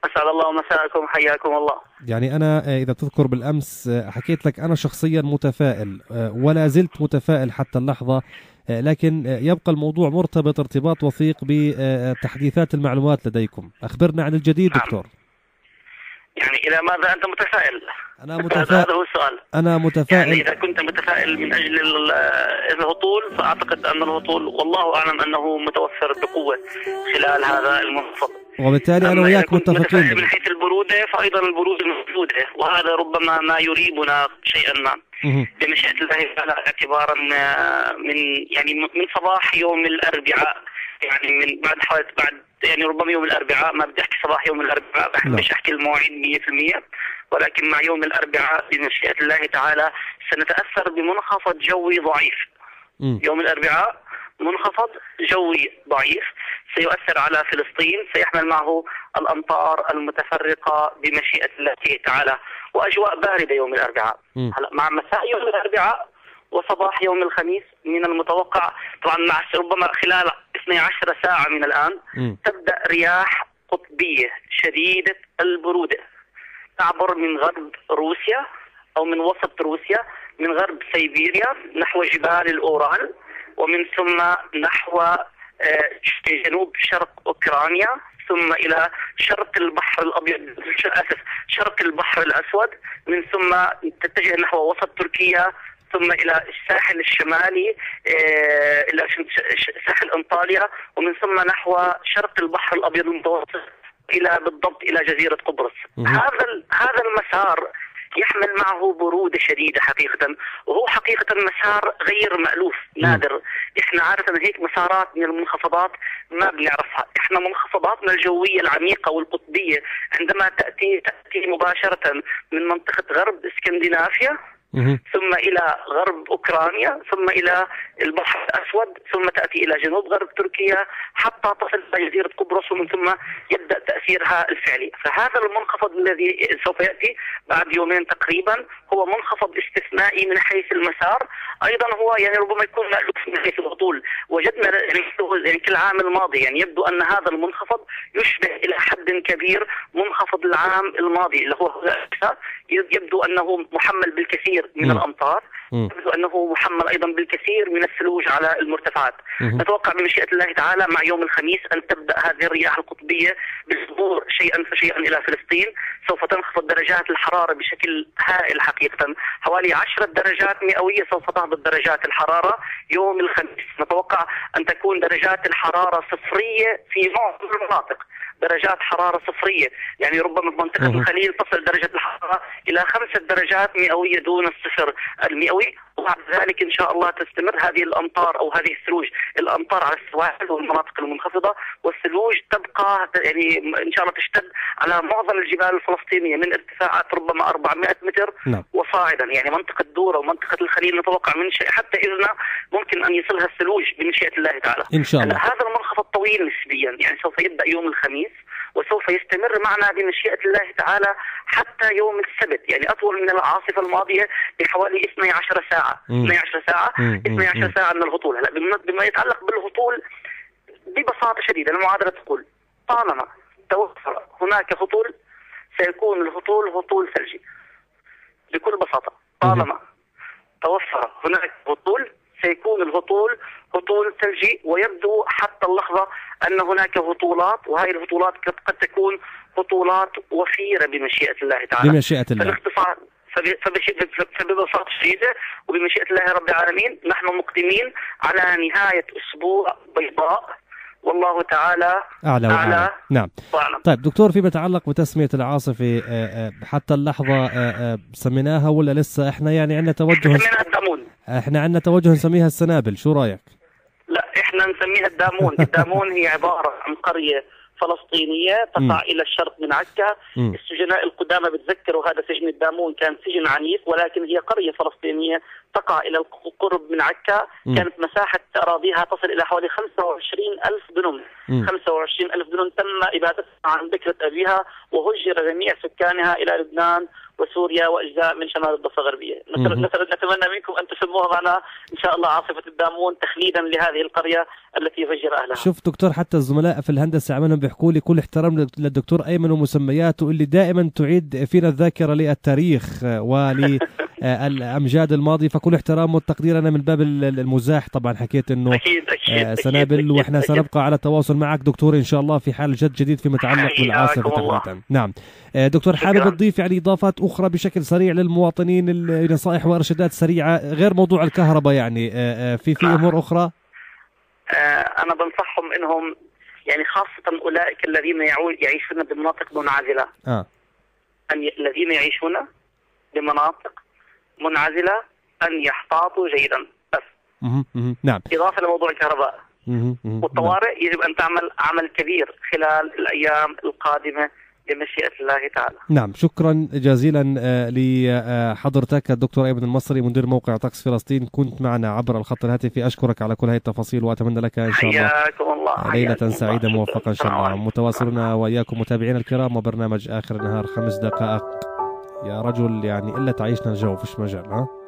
أسعد الله مساءكم، حياكم الله. يعني أنا إذا تذكر بالأمس حكيت لك أنا شخصيا متفائل ولا زلت متفائل حتى اللحظة، لكن يبقى الموضوع مرتبط ارتباط وثيق بتحديثات المعلومات لديكم. أخبرنا عن الجديد دكتور. يعني إلى ماذا أنت متفائل؟ أنا متفائل. هذا هو السؤال. أنا متفائل. يعني إذا كنت متفائل من أجل الهطول، فأعتقد أن الهطول والله أعلم أنه متوفر بقوة خلال هذا المنخفض، وبالتالي أنا وياك متفقين. من حيث البرودة فأيضا البرودة موجودة، وهذا ربما ما يريبنا شيئا ما بمشيئة الله تعالى، اعتبارا من صباح يوم الأربعاء، يعني من بعد يعني ربما يوم الأربعاء، ما بدي أحكي صباح يوم الأربعاء، مش أحكي المواعيد 100%، ولكن مع يوم الأربعاء بمشيئة الله تعالى سنتأثر بمنخفض جوي ضعيف. يوم الأربعاء منخفض جوي ضعيف سيؤثر على فلسطين، سيحمل معه الأمطار المتفرقة بمشيئة الله تعالى، وأجواء باردة يوم الأربعاء. هلا مع مساء يوم الأربعاء وصباح يوم الخميس من المتوقع طبعا مع ربما خلال 12 ساعة من الآن تبدأ رياح قطبية شديدة البرودة تعبر من غرب روسيا أو من وسط روسيا، من غرب سيبيريا نحو جبال الأورال، ومن ثم نحو جنوب شرق أوكرانيا، ثم إلى شرق البحر الأبيض، شرق البحر الأسود، من ثم تتجه نحو وسط تركيا، ثم إلى الساحل الشمالي إلى ساحل أنطاليا، ومن ثم نحو شرق البحر الأبيض المتوسط بالضبط إلى جزيرة قبرص. هذا المسار يحمل معه برودة شديدة حقيقة، وهو حقيقة مسار غير مألوف نادر. احنا عادة هيك مسارات من المنخفضات ما بنعرفها، احنا منخفضاتنا الجوية العميقة والقطبية عندما تأتي مباشرة من منطقة غرب اسكندنافيا ثم إلى غرب أوكرانيا، ثم إلى البحر الأسود، ثم تأتي إلى جنوب غرب تركيا حتى تصل إلى جزيرة قبرص، ومن ثم يبدأ تأثيرها الفعلي. فهذا المنخفض الذي سوف يأتي بعد يومين تقريبا هو منخفض استثنائي من حيث المسار، أيضا هو يعني ربما يكون مألوف من حيث الهطول. وجدنا يعني كالعام الماضي، يعني يبدو أن هذا المنخفض يشبه إلى حد كبير منخفض العام الماضي اللي هو يبدو أنه محمل بالكثير من الأمطار، يبدو أنه محمل أيضا بالكثير من الثلوج على المرتفعات. نتوقع بمشيئة الله تعالى مع يوم الخميس أن تبدأ هذه الرياح القطبية بالصدور شيئا فشيئا إلى فلسطين. سوف تنخفض درجات الحرارة بشكل هائل حقيقة، حوالي 10 درجات مئوية سوف تهبط درجات الحرارة يوم الخميس. نتوقع أن تكون درجات الحرارة صفرية في معظم المناطق، درجات حرارة صفرية، يعني ربما في منطقة الخليل تصل درجة الحرارة إلى 5 درجات مئوية دون الصفر المئوي. وبعد ذلك إن شاء الله تستمر هذه الأمطار أو هذه الثلوج، الأمطار على السواحل والمناطق المنخفضة، والثلوج تبقى يعني إن شاء الله تشتد على معظم الجبال الفلسطينية من ارتفاعات ربما 400 متر وصاعدا، يعني منطقة دورة ومنطقة الخليل نتوقع من شيء حتى إذن ممكن أن يصلها الثلوج بمشيئة الله تعالى إن شاء الله. هذا المنخفض طويل نسبيا، يعني سوف يبدأ يوم الخميس وسوف يستمر معنا بمشيئة الله تعالى حتى يوم السبت، يعني أطول من العاصفة الماضية بحوالي 12 ساعة. 12 ساعة من الهطول. هلا بما يتعلق بالهطول ببساطة شديدة المعادلة تقول طالما توفر هناك هطول سيكون الهطول هطول ثلجي، بكل بساطة. طالما توفر هناك هطول سيكون الهطول هطول ثلجي، ويبدو حتى اللحظة أن هناك هطولات، وهذه الهطولات قد تكون هطولات وفيرة بمشيئة الله تعالى. بمشيئة الله. فببساطة شديدة وبمشيئة الله رب العالمين نحن مقدمين على نهاية أسبوع بيضاء، والله تعالى أعلى نعم. وأعلم. طيب دكتور، فيما يتعلق بتسمية العاصفة حتى اللحظة سميناها ولا لسه؟ احنا يعني عندنا توجه سميناها الدامون. احنا عندنا توجه نسميها السنابل، شو رأيك؟ لا احنا نسميها الدامون. الدامون هي عبارة عن قرية فلسطينية تقع إلى الشرق من عكا. السجناء القدامى بتذكروا هذا سجن الدامون كان سجن عنيف، ولكن هي قرية فلسطينية تقع إلى القرب من عكا كانت مساحة أراضيها تصل إلى حوالي 25,000 دنم. 25,000 دنم تم إبادتها عن ذكرى أبيها، وهجر جميع سكانها إلى لبنان وسوريا وأجزاء من شمال الضفة الغربية. نتمنى منكم أن تسموها معنا إن شاء الله عاصفة الدامون تخليدا لهذه القرية التي فجر أهلها. شوف دكتور، حتى الزملاء في الهندسة عملهم بيحكوا لي كل احترام للدكتور أيمن ومسمياته اللي دائما تعيد فينا الذاكرة للتاريخ وللأمجاد الماضي، فكل احترام والتقدير. أنا من باب المزاح طبعا حكيت إنه أكيد سنابل، وإحنا سنبقى على تواصل معك دكتور إن شاء الله في حال جد جديد فيما يتعلق بالعاصفة تحديدا. نعم دكتور، حابب تضيف يعني إضافات أخرى بشكل سريع للمواطنين، نصائح وإرشادات سريعة غير موضوع الكهرباء، يعني في أمور أخرى؟ أنا بنصحهم إنهم يعني خاصة أولئك الذين يعيشون بمناطق منعزلة، الذين يعيشون بمناطق منعزلة أن يحتاطوا جيدا بس. نعم. إضافة لموضوع الكهرباء والطوارئ، يجب أن تعمل عمل كبير خلال الأيام القادمة بمشيئة الله تعالى. نعم، شكرا جزيلا لحضرتك الدكتور أيمن المصري مدير موقع طقس فلسطين، كنت معنا عبر الخط الهاتفي. أشكرك على كل هذه التفاصيل، وأتمنى لك إن شاء الله ليلة سعيدة موفقة إن شاء الله. متواصلون وإياكم متابعينا الكرام، وبرنامج آخر النهار 5 دقائق. يا رجل يعني إلا تعيشنا الجو فيش مجال.